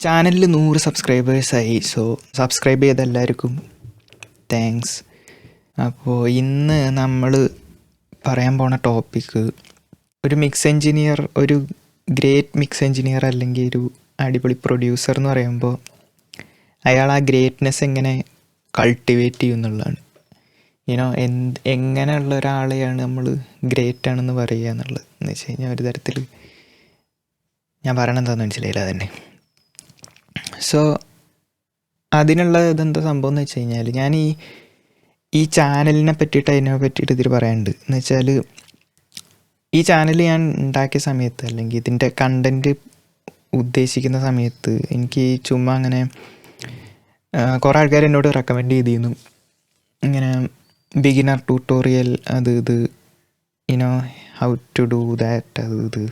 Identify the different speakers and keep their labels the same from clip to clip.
Speaker 1: ചാനലിൽ 100 സബ്സ്ക്രൈബേഴ്സായി. So subscribe ചെയ്ത എല്ലാവർക്കും താങ്ക്സ്. അപ്പോൾ ഇന്ന് നമ്മൾ പറയാൻ പോണ ടോപ്പിക്ക് ഒരു മിക്സ് എൻജിനീയർ, ഒരു ഗ്രേറ്റ് മിക്സ് എൻജിനീയർ അല്ലെങ്കിൽ ഒരു അടിപൊളി പ്രൊഡ്യൂസർ എന്ന് പറയുമ്പോൾ അയാൾ ആ ഗ്രേറ്റ്നെസ് എങ്ങനെ കൾട്ടിവേറ്റ് ചെയ്യും എന്നുള്ളതാണ്. എങ്ങനെയുള്ള ഒരാളെയാണ് നമ്മൾ ഗ്രേറ്റ് ആണെന്ന് പറയുക എന്നുള്ളത് എന്ന് വെച്ച് കഴിഞ്ഞാൽ ഒരു തരത്തിൽ ഞാൻ പറയണെന്താണെന്ന് മനസ്സിലായില്ല തന്നെ. സോ അതിനുള്ള ഇതെന്താ സംഭവം എന്ന് വെച്ച് കഴിഞ്ഞാൽ ഞാൻ ഈ ചാനലിനെ പറ്റിയിട്ട് അതിനെ പറ്റിയിട്ട് ഇതിൽ പറയാനുണ്ട്. എന്ന് വെച്ചാൽ ഈ ചാനൽ ഞാൻ ഉണ്ടാക്കിയ സമയത്ത് അല്ലെങ്കിൽ ഇതിൻ്റെ കണ്ടൻറ്റ് ഉദ്ദേശിക്കുന്ന സമയത്ത് എനിക്ക് ചുമ്മാ അങ്ങനെ കുറേ ആൾക്കാർ എന്നോട് റെക്കമെൻഡ് ചെയ്തിരുന്നു, ഇങ്ങനെ ബിഗിനർ ട്യൂട്ടോറിയൽ അത് ഇത് ഹൗ ടു ഡു ദാറ്റ് അത് ഇത്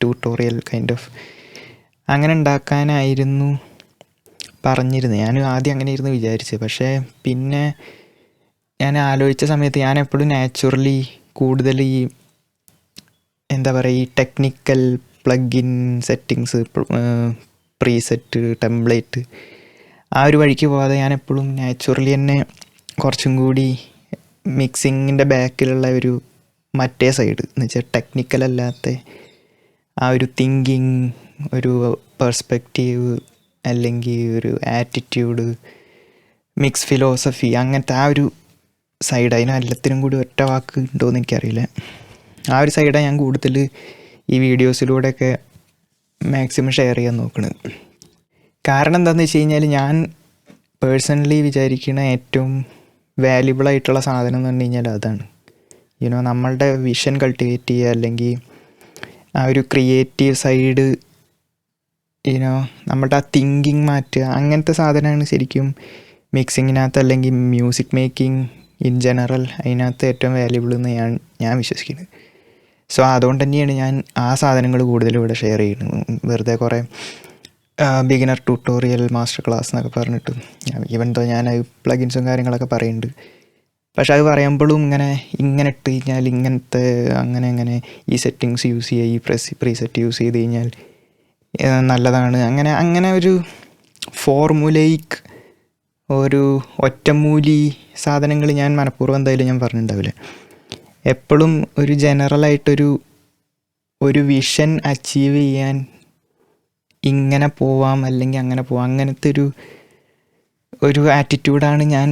Speaker 1: ട്യൂട്ടോറിയൽ കൈൻഡ് ഓഫ് അങ്ങനെ ഉണ്ടാക്കാനായിരുന്നു പറഞ്ഞിരുന്നത്. ഞാൻ ആദ്യം അങ്ങനെ ഇരുന്ന് വിചാരിച്ചത്. പക്ഷേ പിന്നെ ഞാൻ ആലോചിച്ച സമയത്ത് ഞാൻ എപ്പോഴും നാച്ചുറലി കൂടുതൽ ഈ ഈ technical plug-in settings, preset, template ആ ഒരു വഴിക്ക് പോകാതെ ഞാൻ എപ്പോഴും നാച്ചുറലി തന്നെ കുറച്ചും കൂടി മിക്സിങ്ങിൻ്റെ ബാക്കിലുള്ള ഒരു മറ്റേ സൈഡ് എന്ന് വെച്ചാൽ ടെക്നിക്കൽ അല്ലാത്ത ആ ഒരു തിങ്കിങ്, ഒരു പെർസ്പെക്റ്റീവ് അല്ലെങ്കിൽ ഒരു ആറ്റിറ്റ്യൂഡ്, മിക്സ് ഫിലോസഫി, അങ്ങനത്തെ ആ ഒരു സൈഡ്, അതിനെല്ലാത്തിനും കൂടി ഒറ്റ വാക്ക് ഉണ്ടോയെന്ന് എനിക്കറിയില്ല. ആ ഒരു സൈഡാണ് ഞാൻ കൂടുതൽ ഈ വീഡിയോസിലൂടെയൊക്കെ മാക്സിമം ഷെയർ ചെയ്യാൻ നോക്കുന്നത്. കാരണം എന്താണെന്ന് വെച്ച് കഴിഞ്ഞാൽ ഞാൻ പേഴ്സണലി വിചാരിക്കുന്ന ഏറ്റവും വാല്യുബിളായിട്ടുള്ള സാധനം എന്ന് പറഞ്ഞു കഴിഞ്ഞാൽ അതാണ്. നമ്മളുടെ വിഷൻ കൾട്ടിവേറ്റ് ചെയ്യുക അല്ലെങ്കിൽ ആ ഒരു ക്രിയേറ്റീവ് സൈഡ്, നമ്മളുടെ ആ തിങ്കിങ് മാറ്റുക, അങ്ങനത്തെ സാധനമാണ് ശരിക്കും മിക്സിങ്ങിനകത്ത് അല്ലെങ്കിൽ മ്യൂസിക് മേക്കിംഗ് ഇൻ ജനറൽ അതിനകത്ത് ഏറ്റവും വാല്യുബിൾ എന്ന് ഞാൻ വിശ്വസിക്കുന്നത്. സോ അതുകൊണ്ട് തന്നെയാണ് ഞാൻ ആ സാധനങ്ങൾ കൂടുതലും ഇവിടെ ഷെയർ ചെയ്യുന്നത്. വെറുതെ കുറേ ബിഗിനർ ട്യൂട്ടോറിയൽ, മാസ്റ്റർ ക്ലാസ് എന്നൊക്കെ പറഞ്ഞിട്ട് ഈവൻ തോ ഞാൻ പ്ലഗിൻസും കാര്യങ്ങളൊക്കെ പറയുന്നുണ്ട്. പക്ഷെ അത് പറയുമ്പോഴും ഇങ്ങനെ ഇട്ട് കഴിഞ്ഞാൽ ഇങ്ങനത്തെ അങ്ങനെ ഈ സെറ്റിങ്സ് യൂസ് ചെയ്യുക, ഈ പ്രീസെറ്റ് യൂസ് ചെയ്ത് കഴിഞ്ഞാൽ നല്ലതാണ്, അങ്ങനെ ഒരു ഫോർമുലയിക് ഒരു ഒറ്റമൂലി സാധനങ്ങൾ ഞാൻ മനഃപൂർവ്വം എന്തായാലും ഞാൻ പറഞ്ഞിട്ടുണ്ടാവില്ല. എപ്പോഴും ഒരു ജനറലായിട്ടൊരു വിഷൻ അച്ചീവ് ചെയ്യാൻ ഇങ്ങനെ പോവാം അല്ലെങ്കിൽ അങ്ങനെ പോവാം, അങ്ങനത്തെ ഒരു ആറ്റിറ്റ്യൂഡാണ് ഞാൻ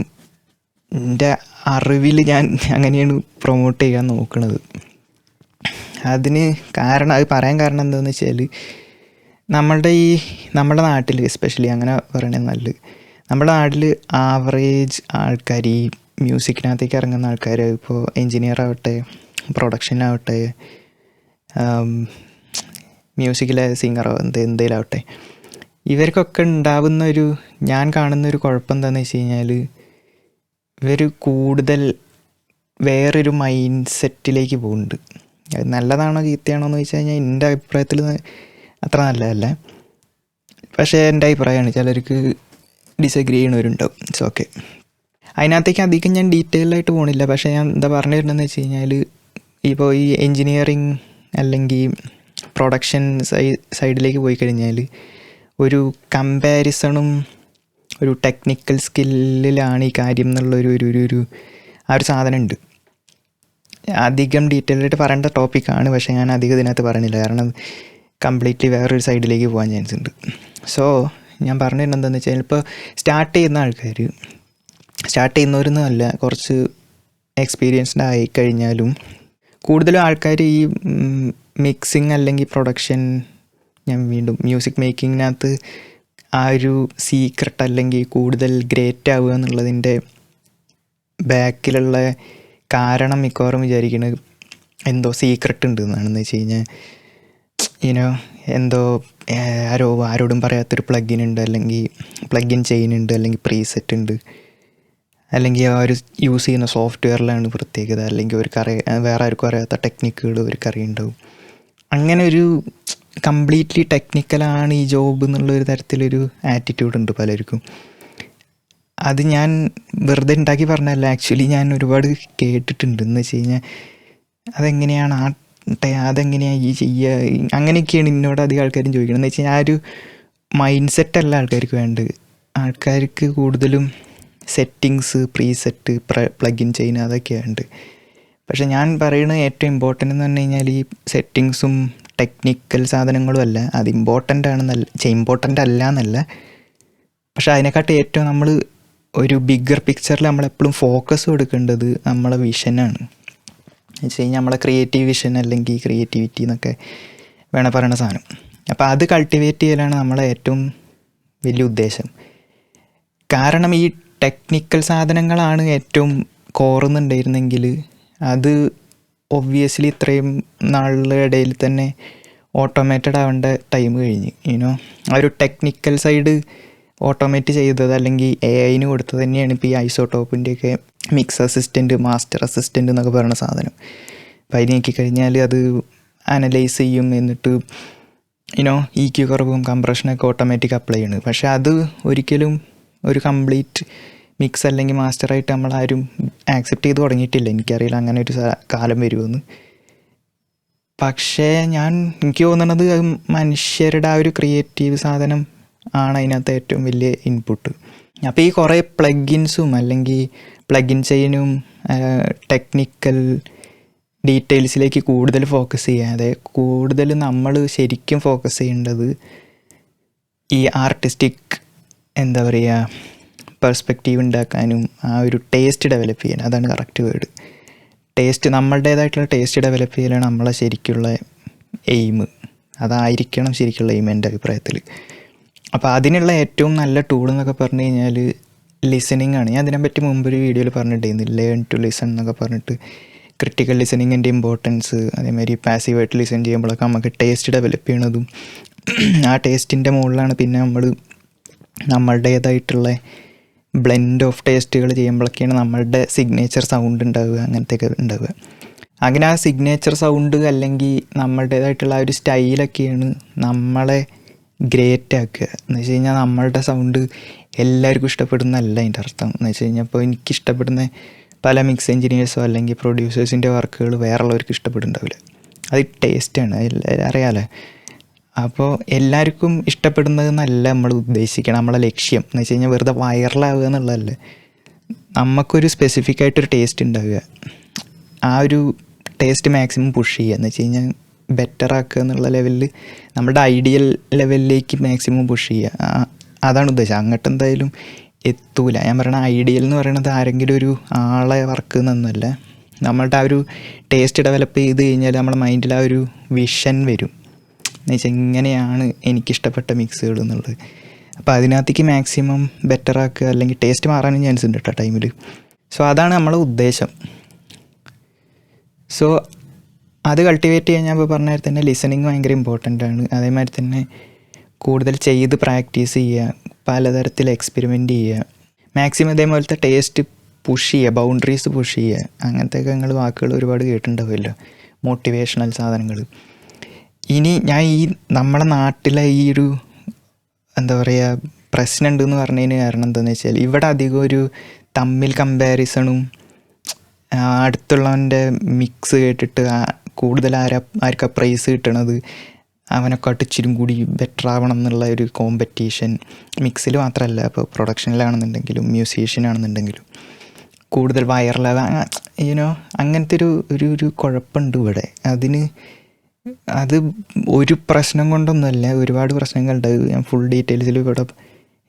Speaker 1: എൻ്റെ അറിവിൽ ഞാൻ അങ്ങനെയാണ് പ്രൊമോട്ട് ചെയ്യാൻ നോക്കുന്നത്. അതിന് കാരണം, അത് പറയാൻ കാരണം എന്താണെന്ന് വെച്ചാൽ നമ്മുടെ നാട്ടിൽ എസ്പെഷ്യലി അങ്ങനെ പറയണത് നല്ലത്. നമ്മുടെ നാട്ടിൽ ആവറേജ് ആൾക്കാർ, ഈ മ്യൂസിക്കിനകത്തേക്ക് ഇറങ്ങുന്ന ആൾക്കാർ, ഇപ്പോൾ എൻജിനീയർ ആവട്ടെ, പ്രൊഡക്ഷനാവട്ടെ, മ്യൂസിക്കിലെ സിംഗറോ എന്തെങ്കിലും ആവട്ടെ, ഇവർക്കൊക്കെ ഉണ്ടാവുന്ന ഞാൻ കാണുന്നൊരു കുഴപ്പം എന്താണെന്ന് വെച്ച് കഴിഞ്ഞാൽ ഇവർ കൂടുതൽ വേറൊരു മൈൻഡ് സെറ്റിലേക്ക് പോകുന്നുണ്ട്. അത് നല്ലതാണോ ചീത്തയാണോ എന്ന് വെച്ച് കഴിഞ്ഞാൽ എൻ്റെ അഭിപ്രായത്തിൽ അത്ര നല്ലതല്ല. പക്ഷേ എൻ്റെ അഭിപ്രായമാണ്, ചിലർക്ക് ഡിസഗ്രി ചെയ്യണവരുണ്ടാവും. It's okay. അതിനകത്തേക്ക് അധികം ഞാൻ ഡീറ്റെയിൽഡായിട്ട് പോകണില്ല. പക്ഷേ ഞാൻ എന്താ പറഞ്ഞു തരുന്നതെന്ന് വെച്ച് കഴിഞ്ഞാൽ ഇപ്പോൾ ഈ എൻജിനീയറിങ് അല്ലെങ്കിൽ പ്രൊഡക്ഷൻ സൈഡിലേക്ക് പോയി കഴിഞ്ഞാൽ ഒരു കമ്പാരിസണും ഒരു ടെക്നിക്കൽ സ്കില്ലിലാണ് ഈ കാര്യം എന്നുള്ളൊരു ആ ഒരു സാധനം ഉണ്ട്. അധികം ഡീറ്റെയിൽഡായിട്ട് പറയേണ്ട ടോപ്പിക്കാണ്, പക്ഷേ ഞാൻ അധികം ഇതിനകത്ത് പറയണില്ല. കാരണം കംപ്ലീറ്റ്ലി വേറൊരു സൈഡിലേക്ക് പോകാൻ ചാൻസ് ഉണ്ട്. സോ ഞാൻ പറഞ്ഞു തരുന്നത് എന്താണെന്ന് വെച്ചാൽ, ഇപ്പോൾ സ്റ്റാർട്ട് ചെയ്യുന്നവരൊന്നും അല്ല, കുറച്ച് എക്സ്പീരിയൻസ്ഡ് ആയി കഴിഞ്ഞാലും കൂടുതലും ആൾക്കാർ ഈ മിക്സിങ് അല്ലെങ്കിൽ പ്രൊഡക്ഷൻ, ഞാൻ വീണ്ടും മ്യൂസിക് മേക്കിങ്ങിനകത്ത് ആ ഒരു സീക്രട്ട് അല്ലെങ്കിൽ കൂടുതൽ ഗ്രേറ്റ് ആവുക എന്നുള്ളതിൻ്റെ ബാക്കിലുള്ള കാരണം മിക്കവാറും വിചാരിക്കുന്നത് എന്തോ സീക്രട്ട് ഉണ്ട് എന്നാണെന്ന് വെച്ച് കഴിഞ്ഞാൽ ആരോടും പറയാത്തൊരു പ്ലഗിൻ ഉണ്ട്, അല്ലെങ്കിൽ പ്ലഗിൻ ചെയിൻ ഉണ്ട്, അല്ലെങ്കിൽ പ്രീസെറ്റ് ഉണ്ട്, അല്ലെങ്കിൽ അവർ യൂസ് ചെയ്യുന്ന സോഫ്റ്റ്വെയറിലാണ് പ്രത്യേകത, അല്ലെങ്കിൽ വേറെ ആർക്കും അറിയാത്ത ടെക്നിക്കുകൾ അവർക്ക് അറിയുണ്ടാവും. അങ്ങനെ ഒരു കംപ്ലീറ്റ്ലി ടെക്നിക്കലാണ് ഈ ജോബ് എന്നുള്ളൊരു തരത്തിലൊരു ആറ്റിറ്റ്യൂഡ് ഉണ്ട് പലർക്കും. അത് ഞാൻ വെറുതെ ഉണ്ടാക്കി പറഞ്ഞതല്ല, ആക്ച്വലി ഞാൻ ഒരുപാട് കേട്ടിട്ടുണ്ട്. എന്ന് വെച്ച് കഴിഞ്ഞാൽ അതെങ്ങനെയാണ് ഈ ചെയ്യുക, അങ്ങനെയൊക്കെയാണ് എന്നോട് അധികം ആൾക്കാരും ചോദിക്കുന്നത്. എന്ന് വെച്ച് കഴിഞ്ഞാൽ മൈൻഡ് സെറ്റല്ല ആൾക്കാർക്ക് വേണ്ടത്. ആൾക്കാർക്ക് കൂടുതലും സെറ്റിങ്സ്, പ്രീസെറ്റ്, പ്ലഗിൻ ചെയ്യുന്ന അതൊക്കെയുണ്ട്. പക്ഷെ ഞാൻ പറയുന്നത് ഏറ്റവും ഇമ്പോർട്ടൻ്റ് എന്ന് പറഞ്ഞു കഴിഞ്ഞാൽ ഈ സെറ്റിങ്സും ടെക്നിക്കൽ സാധനങ്ങളും അല്ല. അത് ഇമ്പോർട്ടൻ്റ് അല്ല എന്നല്ല, പക്ഷെ അതിനെക്കാട്ടി ഏറ്റവും നമ്മൾ ഒരു ബിഗ്ഗർ പിക്ചറിൽ നമ്മളെപ്പോഴും ഫോക്കസ് കൊടുക്കേണ്ടത് നമ്മളെ വിഷനാണ്. എന്ന് വെച്ച് കഴിഞ്ഞാൽ നമ്മളെ ക്രിയേറ്റീവ് വിഷൻ അല്ലെങ്കിൽ ക്രിയേറ്റിവിറ്റി എന്നൊക്കെ വേണം പറയുന്ന സാധനം. അപ്പോൾ അത് കൾട്ടിവേറ്റ് ചെയ്യലാണ് നമ്മളെ ഏറ്റവും വലിയ ഉദ്ദേശം. കാരണം ഈ ടെക്നിക്കൽ സാധനങ്ങളാണ് ഏറ്റവും കോറുന്നുണ്ടായിരുന്നെങ്കിൽ അത് ഒബ്വിയസ്ലി ഇത്രയും നാളുടെ ഇടയിൽ തന്നെ ഓട്ടോമേറ്റഡ് ആവേണ്ട ടൈം കഴിഞ്ഞ്. ആ ഒരു ടെക്നിക്കൽ സൈഡ് ഓട്ടോമേറ്റ് ചെയ്തത് അല്ലെങ്കിൽ AI കൊടുത്തത് തന്നെയാണ് ഇപ്പോൾ ഈ ഐസോടോപ്പിൻ്റെയൊക്കെ മിക്സ് അസിസ്റ്റൻറ്റ്, മാസ്റ്റർ അസിസ്റ്റൻറ്റ് എന്നൊക്കെ പറയുന്ന സാധനം. അപ്പോൾ അതിന് നോക്കിക്കഴിഞ്ഞാൽ അത് അനലൈസ് ചെയ്യും, എന്നിട്ട് EQ കുറവും കംപ്രഷനൊക്കെ ഓട്ടോമാറ്റിക് അപ്ലൈ ചെയ്യണം. പക്ഷെ അത് ഒരിക്കലും ഒരു കംപ്ലീറ്റ് മിക്സ് അല്ലെങ്കിൽ മാസ്റ്ററായിട്ട് നമ്മളാരും ആക്സെപ്റ്റ് ചെയ്ത് തുടങ്ങിയിട്ടില്ല. എനിക്കറിയില്ല അങ്ങനെ ഒരു കാലം വരുമെന്ന്. പക്ഷേ എനിക്ക് തോന്നുന്നത് മനുഷ്യരുടെ ആ ഒരു ക്രിയേറ്റീവ് സാധനം ആണ് അതിനകത്ത് ഏറ്റവും വലിയ ഇൻപുട്ട്. അപ്പോൾ ഈ കുറേ പ്ലഗിൻസും അല്ലെങ്കിൽ പ്ലഗിൻ ചെയ്യാനും ടെക്നിക്കൽ ഡീറ്റെയിൽസിലേക്ക് കൂടുതൽ ഫോക്കസ് ചെയ്യാതെ കൂടുതൽ നമ്മൾ ശരിക്കും ഫോക്കസ് ചെയ്യേണ്ടത് ഈ ആർട്ടിസ്റ്റിക് പെർസ്പെക്റ്റീവ് ഉണ്ടാക്കാനും ആ ഒരു ടേസ്റ്റ് ഡെവലപ്പ് ചെയ്യാൻ. അതാണ് കറക്റ്റ് വേർഡ്. ടേസ്റ്റ്, നമ്മളുടേതായിട്ടുള്ള ടേസ്റ്റ് ഡെവലപ്പ് ചെയ്യലാണ് നമ്മളെ ശരിക്കുള്ള എയിം. അതായിരിക്കണം ശരിക്കുള്ള എയിം എൻ്റെ അഭിപ്രായത്തിൽ. അപ്പോൾ അതിനുള്ള ഏറ്റവും നല്ല ടൂൾ എന്നൊക്കെ പറഞ്ഞു കഴിഞ്ഞാൽ ലിസണിങ് ആണ്. ഞാൻ അതിനെപ്പറ്റി മുമ്പൊരു വീഡിയോയിൽ പറഞ്ഞിട്ടുണ്ടായിരുന്നു, ലേൺ ടു ലിസൺ എന്നൊക്കെ പറഞ്ഞിട്ട്. ക്രിട്ടിക്കൽ ലിസണിങ്ങിൻ്റെ ഇമ്പോർട്ടൻസ്, അതേമാതിരി പാസീവായിട്ട് ലിസൺ ചെയ്യുമ്പോഴൊക്കെ നമുക്ക് ടേസ്റ്റ് ഡെവലപ്പ് ചെയ്യണതും ആ ടേസ്റ്റിൻ്റെ മുകളിലാണ് പിന്നെ നമ്മൾ നമ്മളുടേതായിട്ടുള്ള ബ്ലെൻഡ് ഓഫ് ടേസ്റ്റുകൾ ചെയ്യുമ്പോഴൊക്കെയാണ് നമ്മളുടെ സിഗ്നേച്ചർ സൗണ്ട് ഉണ്ടാവുക, അങ്ങനത്തെയൊക്കെ ഉണ്ടാവുക. അങ്ങനെ ആ സിഗ്നേച്ചർ സൗണ്ട് അല്ലെങ്കിൽ നമ്മളുടേതായിട്ടുള്ള ആ ഒരു സ്റ്റൈലൊക്കെയാണ് നമ്മളെ ഗ്രേറ്റ് ആക്കുക. എന്ന് വെച്ച് കഴിഞ്ഞാൽ നമ്മളുടെ സൗണ്ട് എല്ലാവർക്കും ഇഷ്ടപ്പെടുന്നതല്ല അതിൻ്റെ അർത്ഥം. എന്ന് വെച്ച് കഴിഞ്ഞാൽ ഇപ്പോൾ എനിക്കിഷ്ടപ്പെടുന്ന പല മിക്സ് എഞ്ചിനീയേഴ്സോ അല്ലെങ്കിൽ പ്രൊഡ്യൂസേഴ്സിൻ്റെ വർക്കുകൾ വേറെയുള്ളവർക്ക് ഇഷ്ടപ്പെടുന്നുണ്ടാവില്ല. അത് ടേസ്റ്റാണ്, അറിയാമല്ലോ. അപ്പോൾ എല്ലാവർക്കും ഇഷ്ടപ്പെടുന്നതെന്നല്ല നമ്മൾ ഉദ്ദേശിക്കണം നമ്മളെ ലക്ഷ്യം. എന്ന് വെച്ച് കഴിഞ്ഞാൽ വെറുതെ വൈറലാവുക എന്നുള്ളതല്ല. നമുക്കൊരു സ്പെസിഫിക് ആയിട്ടൊരു ടേസ്റ്റ് ഉണ്ടാവുക, ആ ഒരു ടേസ്റ്റ് മാക്സിമം പുഷ് ചെയ്യുക. എന്ന് വെച്ച് കഴിഞ്ഞാൽ ബെറ്റർ ആക്കുക എന്നുള്ള ലെവലിൽ നമ്മുടെ ഐഡിയൽ ലെവലിലേക്ക് മാക്സിമം പുഷ് ചെയ്യുക. അതാണ് ഉദ്ദേശം. അങ്ങോട്ട് എന്തായാലും എത്തൂല. ഞാൻ പറയണ ഐഡിയൽ എന്ന് പറയുന്നത് ആരെങ്കിലും ഒരു ആളെ വർക്ക് എന്നൊന്നുമല്ല. നമ്മളുടെ ആ ഒരു ടേസ്റ്റ് ഡെവലപ്പ് ചെയ്ത് കഴിഞ്ഞാൽ നമ്മുടെ മൈൻഡിൽ ആ ഒരു വിഷൻ വരും. എന്ന് വെച്ചാൽ ഇങ്ങനെയാണ് എനിക്കിഷ്ടപ്പെട്ട മിക്സുകൾ എന്നുള്ളത്. അപ്പോൾ അതിനകത്തേക്ക് മാക്സിമം ബെറ്റർ ആക്കുക, അല്ലെങ്കിൽ ടേസ്റ്റ് മാറാനും ചാൻസ് ഉണ്ട് കേട്ടോ ടൈമിൽ. സോ അതാണ് നമ്മളെ ഉദ്ദേശം. സോ അത് കൾട്ടിവേറ്റ് ചെയ്യാൻ ഞാൻ ഇപ്പോൾ പറഞ്ഞ തന്നെ ലിസണിങ് ഭയങ്കര ഇമ്പോർട്ടൻ്റ് ആണ്. അതേമാതിരി തന്നെ കൂടുതൽ ചെയ്ത് പ്രാക്ടീസ് ചെയ്യുക, പലതരത്തിൽ എക്സ്പെരിമെൻറ്റ് ചെയ്യുക, മാക്സിമം ഇതേപോലത്തെ ടേസ്റ്റ് പുഷ് ചെയ്യുക, ബൗണ്ടറീസ് പുഷ് ചെയ്യുക. അങ്ങനത്തെയൊക്കെ നിങ്ങൾ വാക്കുകൾ ഒരുപാട് കേട്ടിട്ടുണ്ടാവുമല്ലോ, മോട്ടിവേഷണൽ സാധനങ്ങൾ. ഇനി ഞാൻ നമ്മുടെ നാട്ടിലെ ഈ ഒരു പ്രശ്നം ഉണ്ടെന്ന് പറഞ്ഞതിന് കാരണം എന്താണെന്ന് വെച്ചാൽ ഇവിടെ അധികം ഒരു തമ്മിൽ കമ്പാരിസണും അടുത്തുള്ളവൻ്റെ മിക്സ് കേട്ടിട്ട് കൂടുതൽ ആർക്കാ പ്രൈസ് കിട്ടണത് അവനെക്കാട്ട് ഇച്ചിരും കൂടി ബെറ്റർ ആവണം എന്നുള്ള ഒരു കോമ്പറ്റീഷൻ. മിക്സിൽ മാത്രമല്ല, ഇപ്പോൾ പ്രൊഡക്ഷനിലാണെന്നുണ്ടെങ്കിലും മ്യൂസീഷ്യനാണെന്നുണ്ടെങ്കിലും കൂടുതൽ വൈറലാവുക, അങ്ങനത്തെ ഒരു കുഴപ്പമുണ്ട് ഇവിടെ. അത് ഒരു പ്രശ്നം കൊണ്ടൊന്നുമല്ല, ഒരുപാട് പ്രശ്നങ്ങളുണ്ട്. ഞാൻ ഫുൾ ഡീറ്റെയിൽസിൽ ഇവിടെ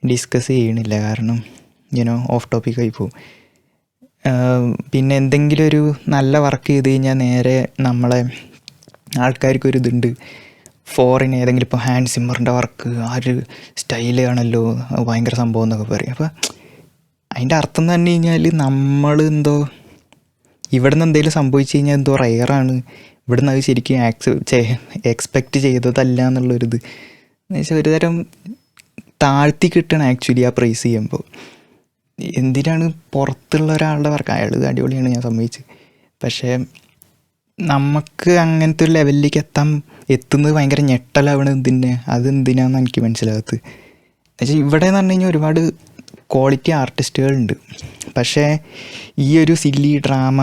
Speaker 1: ഡിസ്കസ് ചെയ്യണില്ല, കാരണം ഓഫ് ടോപ്പിക്കായി പോകും. പിന്നെ എന്തെങ്കിലും ഒരു നല്ല വർക്ക് ചെയ്ത് കഴിഞ്ഞാൽ നേരെ നമ്മളെ ആൾക്കാർക്കൊരിതുണ്ട്, ഫോറിൻ ഏതെങ്കിലും ഇപ്പോൾ ഹാൻഡ് സിമ്മറിൻ്റെ വർക്ക് ആ ഒരു സ്റ്റൈലാണല്ലോ ഭയങ്കര സംഭവം എന്നൊക്കെ പറയും. അപ്പോൾ അതിൻ്റെ അർത്ഥം എന്ന് പറഞ്ഞു കഴിഞ്ഞാൽ നമ്മൾ ഇവിടെ നിന്ന് എന്തെങ്കിലും സംഭവിച്ചു കഴിഞ്ഞാൽ എന്തോ റയറാണ്, ഇവിടെ നിന്ന് അത് ശരിക്കും എക്സ്പെക്റ്റ് ചെയ്തതല്ല എന്നുള്ളൊരിത്. എന്ന് വെച്ചാൽ ഒരു തരം താഴ്ത്തി കിട്ടണം ആക്ച്വലി ആ പ്രൈസ് ചെയ്യുമ്പോൾ. എന്തിനാണ് പുറത്തുള്ള ഒരാളുടെ വർക്ക്, അയാൾ അടിപൊളിയാണ്, ഞാൻ സമ്മതിച്ച്. പക്ഷേ നമുക്ക് അങ്ങനത്തെ ഒരു ലെവലിലേക്ക് എത്തുന്നത് ഭയങ്കര ഞെട്ടലാവണം. അതെന്തിനാണെന്ന് എനിക്ക് മനസ്സിലാകത്ത്. എന്നുവെച്ചാൽ ഇവിടെ എന്ന് പറഞ്ഞു കഴിഞ്ഞാൽ ഒരുപാട് ക്വാളിറ്റി ആർട്ടിസ്റ്റുകളുണ്ട്. പക്ഷേ ഈ ഒരു സില്ലി ഡ്രാമ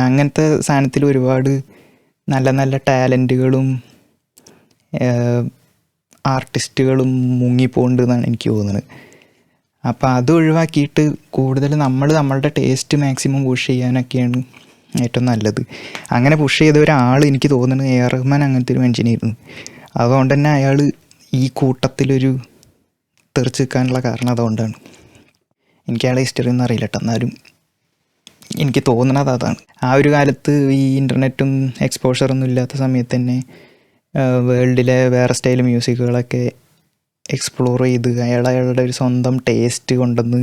Speaker 1: അങ്ങനത്തെ സാധനത്തിൽ ഒരുപാട് നല്ല നല്ല ടാലൻറ്റുകളും ആർട്ടിസ്റ്റുകളും മുങ്ങിപ്പോണ്ട് എന്നാണ് എനിക്ക് തോന്നുന്നത്. അപ്പോൾ അത് ഒഴിവാക്കിയിട്ട് കൂടുതൽ നമ്മളുടെ ടേസ്റ്റ് മാക്സിമം പുഷ് ചെയ്യാനൊക്കെയാണ് ഏറ്റവും നല്ലത്. അങ്ങനെ പുഷ് ചെയ്ത ഒരാൾ എനിക്ക് തോന്നുന്നത് എ ആർ റഹ്മാൻ അങ്ങനത്തെ ഒരു മനുഷ്യനായിരുന്നു. അതുകൊണ്ട് തന്നെ അയാൾ ഈ കൂട്ടത്തിലൊരു തെറിച്ച് നിൽക്കാനുള്ള കാരണം അതുകൊണ്ടാണ്. എനിക്ക് അയാളെ ഹിസ്റ്ററി ഒന്നും അറിയില്ല കേട്ടോ, എന്നാലും എനിക്ക് തോന്നുന്നത് അതാണ്. ആ ഒരു കാലത്ത് ഈ ഇൻ്റർനെറ്റും എക്സ്പോഷറൊന്നും ഇല്ലാത്ത സമയത്ത് തന്നെ വേൾഡിലെ വേറെ സ്റ്റൈൽ മ്യൂസിക്കുകളൊക്കെ എക്സ്പ്ലോർ ചെയ്ത് അയാളുടെ ഒരു സ്വന്തം ടേസ്റ്റ് കൊണ്ടുവന്ന്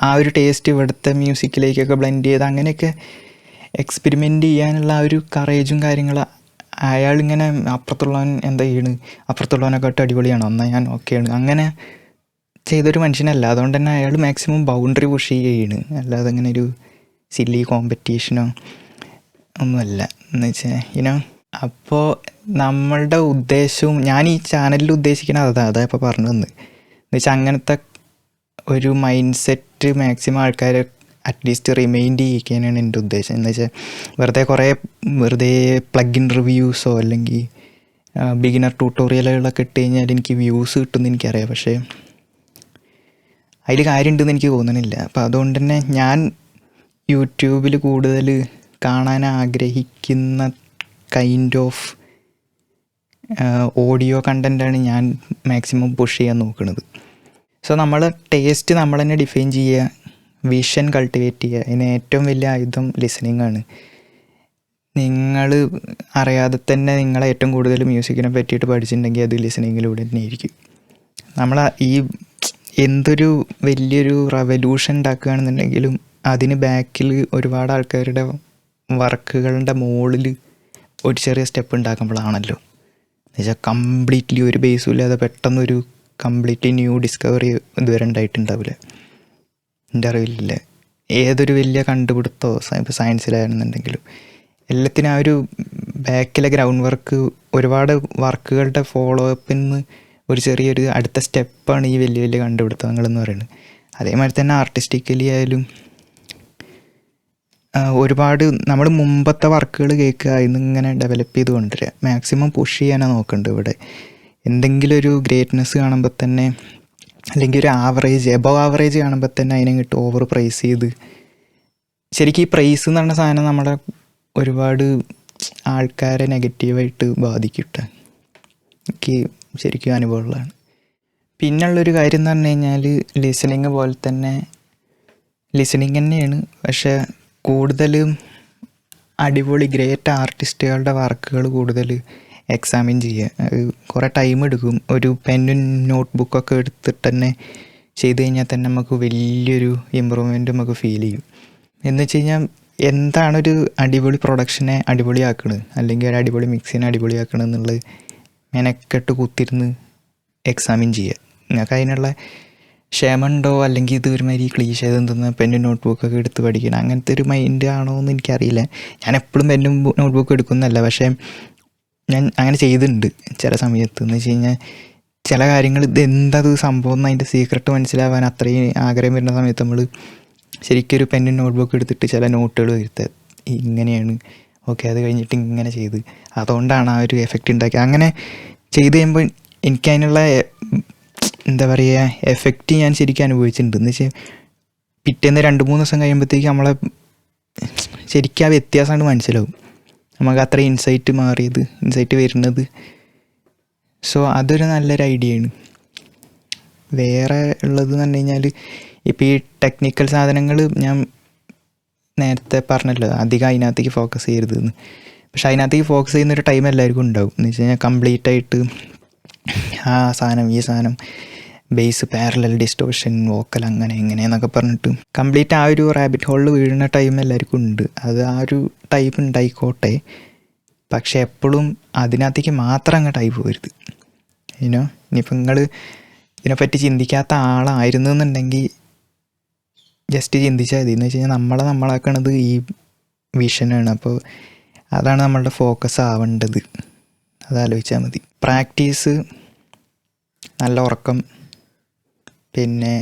Speaker 1: ആ ഒരു ടേസ്റ്റ് ഇവിടുത്തെ മ്യൂസിക്കിലേക്കൊക്കെ ബ്ലെൻഡ് ചെയ്ത് അങ്ങനെയൊക്കെ എക്സ്പെരിമെൻ്റ് ചെയ്യാനുള്ള ആ ഒരു കറേജും കാര്യങ്ങൾ അയാളിങ്ങനെ അപ്പുറത്തുള്ളവൻ എന്താ ചെയ്യണ്, അപ്പുറത്തുള്ളവനെക്കാട്ടും അടിപൊളിയാണോ, എന്നാൽ ഞാൻ ഓക്കെയാണ്, അങ്ങനെ ചെയ്തൊരു മനുഷ്യനല്ല. അതുകൊണ്ട് തന്നെ അയാൾ മാക്സിമം ബൗണ്ടറി പുഷ് ചെയ്യുകയാണ്, അല്ലാതെ അങ്ങനെ ഒരു സില്ലി കോമ്പറ്റീഷനോ ഒന്നുമല്ല എന്ന് വെച്ചാൽ ഇനോ. അപ്പോൾ നമ്മളുടെ ഉദ്ദേശവും ഞാൻ ഈ ചാനലിൽ ഉദ്ദേശിക്കുന്നത് അതാ ഇപ്പോൾ പറഞ്ഞു വന്ന് എന്ന് വെച്ചാൽ അങ്ങനത്തെ ഒരു മൈൻഡ് സെറ്റ് മാക്സിമം ആൾക്കാരെ അറ്റ്ലീസ്റ്റ് റിമൈൻഡ് ചെയ്യിക്കാനാണ് എൻ്റെ ഉദ്ദേശം. എന്ന് വെച്ചാൽ വെറുതെ പ്ലഗ് ഇൻ റിവ്യൂസോ അല്ലെങ്കിൽ ബിഗിനർ ട്യൂട്ടോറിയലുകളൊക്കെ ഇട്ട് കഴിഞ്ഞാൽ എനിക്ക് വ്യൂസ് കിട്ടുമെന്ന് എനിക്കറിയാം, പക്ഷേ അതിൽ കാര്യമുണ്ടെന്ന് എനിക്ക് തോന്നണില്ല. അപ്പോൾ അതുകൊണ്ട് തന്നെ ഞാൻ യൂട്യൂബിൽ കൂടുതൽ കാണാൻ ആഗ്രഹിക്കുന്ന കൈൻഡ് ഓഫ് ഓഡിയോ കണ്ടൻറ്റാണ് ഞാൻ മാക്സിമം പുഷ് ചെയ്യാൻ നോക്കുന്നത്. സോ നമ്മൾ ടേസ്റ്റ് നമ്മൾ തന്നെ ഡിഫൈൻ ചെയ്യുക, വിഷൻ കൾട്ടിവേറ്റ് ചെയ്യുക. അതിന് ഏറ്റവും വലിയ ആയുധം ലിസണിങ് ആണ്. നിങ്ങൾ അറിയാതെ തന്നെ നിങ്ങളെ ഏറ്റവും കൂടുതൽ മ്യൂസിക്കിനെ പറ്റിയിട്ട് പഠിച്ചിട്ടുണ്ടെങ്കിൽ അത് ലിസണിങ്ങിലൂടെ തന്നെ ആയിരിക്കും. നമ്മൾ ഈ എന്തൊരു വലിയൊരു റെവല്യൂഷൻ ഉണ്ടാക്കുകയാണെന്നുണ്ടെങ്കിലും അതിന് ബാക്കിൽ ഒരുപാട് ആൾക്കാരുടെ വർക്കുകളുടെ മുകളിൽ ഒരു ചെറിയ സ്റ്റെപ്പ് ഉണ്ടാക്കുമ്പോഴാണല്ലോ. എന്നുവെച്ചാൽ കംപ്ലീറ്റ്ലി ഒരു ബേസും ഇല്ലാതെ പെട്ടെന്നൊരു കംപ്ലീറ്റ്ലി ന്യൂ ഡിസ്കവറി ഇതുവരെ ഉണ്ടായിട്ടുണ്ടാവില്ല, എൻ്റെ അറിവില്ല. ഏതൊരു വലിയ കണ്ടുപിടുത്തമോ ഇപ്പോൾ സയൻസിലായിരുന്നുണ്ടെങ്കിലും എല്ലാത്തിനും ആ ഒരു ബാക്കിലെ ഗ്രൗണ്ട് വർക്ക്, ഒരുപാട് വർക്കുകളുടെ ഫോളോ അപ്പിൽ നിന്ന് ഒരു ചെറിയൊരു അടുത്ത സ്റ്റെപ്പാണ് ഈ വലിയ വലിയ കണ്ടുപിടുത്തങ്ങളെന്ന് പറയുന്നത്. അതേമാതിരി തന്നെ ആർട്ടിസ്റ്റിക്കലി ആയാലും ഒരുപാട് നമ്മൾ മുമ്പത്തെ വർക്കുകൾ കേൾക്കുക, ഇന്നിങ്ങനെ ഡെവലപ്പ് ചെയ്ത് കൊണ്ടുവരിക, മാക്സിമം പുഷ് ചെയ്യാനാണ് നോക്കേണ്ടത്. ഇവിടെ എന്തെങ്കിലും ഒരു ഗ്രേറ്റ്നെസ് കാണുമ്പോൾ തന്നെ, അല്ലെങ്കിൽ ഒരു ആവറേജ് എബവ് ആവറേജ് കാണുമ്പോൾ തന്നെ അതിനെ കിട്ടും ഓവർ പ്രൈസ് ചെയ്ത്. ശരിക്കും ഈ പ്രൈസ് എന്ന് പറഞ്ഞ സാധനം നമ്മളെ ഒരുപാട് ആൾക്കാരെ നെഗറ്റീവായിട്ട് ബാധിക്കട്ടെ, എനിക്ക് ശരിക്കും അനുഭവമുള്ളതാണ്. പിന്നുള്ളൊരു കാര്യം എന്ന് പറഞ്ഞു കഴിഞ്ഞാൽ ലിസണിങ് പോലെ തന്നെ ലിസണിങ് തന്നെയാണ്, പക്ഷേ കൂടുതലും അടിപൊളി ഗ്രേറ്റ് ആർട്ടിസ്റ്റുകളുടെ വർക്കുകൾ കൂടുതൽ എക്സാമിൻ ചെയ്യുക. അത് കുറേ ടൈം എടുക്കും. ഒരു പെന്നും നോട്ട് ബുക്കൊക്കെ എടുത്തിട്ട് തന്നെ ചെയ്ത് കഴിഞ്ഞാൽ തന്നെ നമുക്ക് വലിയൊരു ഇമ്പ്രൂവ്മെൻറ്റ് നമുക്ക് ഫീൽ ചെയ്യും. എന്ന് വെച്ച് കഴിഞ്ഞാൽ എന്താണൊരു അടിപൊളി പ്രൊഡക്ഷനെ അടിപൊളിയാക്കണത്, അല്ലെങ്കിൽ ഒരു അടിപൊളി മിക്സിനെ അടിപൊളിയാക്കണം എന്നുള്ളത് മെനക്കെട്ട് കുത്തിരുന്ന് എക്സാമിൻ ചെയ്യുക. നിങ്ങൾക്ക് അതിനുള്ള ക്ഷമയുണ്ടോ, അല്ലെങ്കിൽ ഇത് ഒരുമാതിരി ക്ലീഷ് ചെയ്തെന്തെന്ന് പെന്നും നോട്ട് ബുക്കൊക്കെ എടുത്ത് പഠിക്കണം, അങ്ങനത്തെ ഒരു മൈൻഡ് ആണോ എന്ന് എനിക്കറിയില്ല. ഞാൻ എപ്പോഴും പെന്നും നോട്ട് ബുക്ക് എടുക്കുന്നതല്ല, പക്ഷേ ഞാൻ അങ്ങനെ ചെയ്തിട്ടുണ്ട് ചില സമയത്ത്. എന്ന് വെച്ച് കഴിഞ്ഞാൽ ചില കാര്യങ്ങൾ ഇത് എന്തത് സംഭവം എന്ന് അതിൻ്റെ സീക്രട്ട് മനസ്സിലാവാൻ അത്രയും ആഗ്രഹം വരുന്ന സമയത്ത് നമ്മൾ ശരിക്കും ഒരു പെന്നും നോട്ട് ബുക്ക് എടുത്തിട്ട് ചില നോട്ടുകൾ വരുത്തുക, ഇങ്ങനെയാണ് ഓക്കെ, അത് കഴിഞ്ഞിട്ട് ഇങ്ങനെ ചെയ്ത് അതുകൊണ്ടാണ് ആ ഒരു എഫക്റ്റ് ഉണ്ടാക്കിയത്. അങ്ങനെ ചെയ്ത് കഴിയുമ്പോൾ എനിക്കതിനുള്ള എന്താ പറയുക എഫക്റ്റ് ഞാൻ ശരിക്കും അനുഭവിച്ചിട്ടുണ്ട്. എന്ന് വെച്ചാൽ പിറ്റേന്ന് 2-3 ദിവസം കഴിയുമ്പോഴത്തേക്ക് നമ്മളെ ശരിക്കും ആ വ്യത്യാസമാണ് മനസ്സിലാവും, നമുക്ക് അത്ര ഇൻസൈറ്റ് വരുന്നത്. സോ അതൊരു നല്ലൊരു ഐഡിയയാണ്. വേറെ ഉള്ളതെന്ന് പറഞ്ഞു കഴിഞ്ഞാൽ ഇപ്പോൾ ഈ ടെക്നിക്കൽ സാധനങ്ങൾ ഞാൻ നേരത്തെ പറഞ്ഞല്ലോ, അധികം അതിനകത്തേക്ക് ഫോക്കസ് ചെയ്യരുതെന്ന്. പക്ഷെ അതിനകത്തേക്ക് ഫോക്കസ് ചെയ്യുന്നൊരു ടൈം എല്ലാവർക്കും ഉണ്ടാവും. എന്ന് വെച്ച് കഴിഞ്ഞാൽ കംപ്ലീറ്റായിട്ട് ആ സാധനം ഈ സാധനം ബേസ് പാരലൽ ഡിസ്റ്റോഷൻ വോക്കൽ അങ്ങനെ എങ്ങനെയെന്നൊക്കെ പറഞ്ഞിട്ട് കംപ്ലീറ്റ് ആ ഒരു റാബിറ്റ് ഹോളിൽ വീഴുന്ന ടൈം എല്ലാവർക്കും ഉണ്ട്. അത് ആ ഒരു ടൈപ്പ് ഉണ്ടായിക്കോട്ടെ, പക്ഷെ എപ്പോഴും അതിനകത്തേക്ക് മാത്രം അങ്ങ് ടൈപ്പ് വരുത്. ഇനിയിപ്പോൾ നിങ്ങൾ ഇതിനെപ്പറ്റി ചിന്തിക്കാത്ത ആളായിരുന്നു എന്നുണ്ടെങ്കിൽ ജസ്റ്റ് ചിന്തിച്ചാൽ മതി. എന്ന് വെച്ച് കഴിഞ്ഞാൽ നമ്മളാക്കണത് ഈ വിഷനാണ്. അപ്പോൾ അതാണ് നമ്മളുടെ ഫോക്കസ് ആവേണ്ടത്, അതാലോചിച്ചാൽ മതി. പ്രാക്ടീസ്, നല്ല ഉറക്കം, പിന്നെ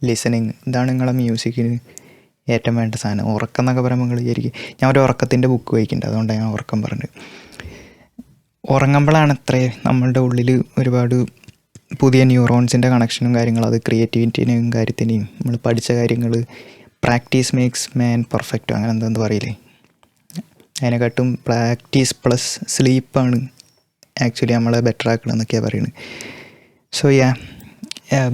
Speaker 1: ലിസണിങ്, ഇതാണ് നിങ്ങളെ മ്യൂസിക്കിന് ഏറ്റവും വേണ്ട സാധനം. ഉറക്കം എന്നൊക്കെ പറയുമ്പോൾ നിങ്ങൾ വിചാരിക്കും ഞാൻ ഒരു ഉറക്കത്തിൻ്റെ ബുക്ക് വായിക്കുന്നുണ്ട്, അതുകൊണ്ടാണ് ഞാൻ ഉറക്കം പറഞ്ഞത്. ഉറങ്ങുമ്പോഴാണ് അത്രേ നമ്മളുടെ ഉള്ളിൽ ഒരുപാട് പുതിയ ന്യൂറോൺസിൻ്റെ കണക്ഷനും കാര്യങ്ങളും, അത് ക്രിയേറ്റിവിറ്റിനെയും കാര്യത്തിനെയും നമ്മൾ പഠിച്ച കാര്യങ്ങൾ പ്രാക്ടീസ് മേക്സ് മാൻ പെർഫെക്റ്റോ അങ്ങനെ എന്താ പറയില്ലേ, അതിനെക്കാട്ടും പ്രാക്ടീസ് പ്ലസ് സ്ലീപ്പാണ് ആക്ച്വലി നമ്മളെ ബെറ്റർ ആക്കണമെന്നൊക്കെയാണ് പറയുന്നത്. സോ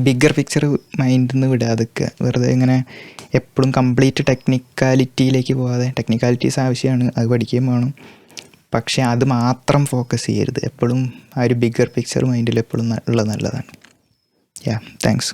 Speaker 1: ബിഗ്ഗർ പിക്ചർ മൈൻഡിൽ നിന്ന് വിടാതിരിക്കുക. വെറുതെ ഇങ്ങനെ എപ്പോഴും കംപ്ലീറ്റ് ടെക്നിക്കാലിറ്റിയിലേക്ക് പോകാതെ, ടെക്നിക്കാലിറ്റീസ് ആവശ്യമാണ്, അത് പഠിക്കുകയും വേണം, പക്ഷേ അത് മാത്രം ഫോക്കസ് ചെയ്യരുത്. എപ്പോഴും ആ ഒരു ബിഗ്ഗർ പിക്ചർ മൈൻഡിൽ എപ്പോഴും ഉള്ളത് നല്ലതാണ്. താങ്ക്സ്.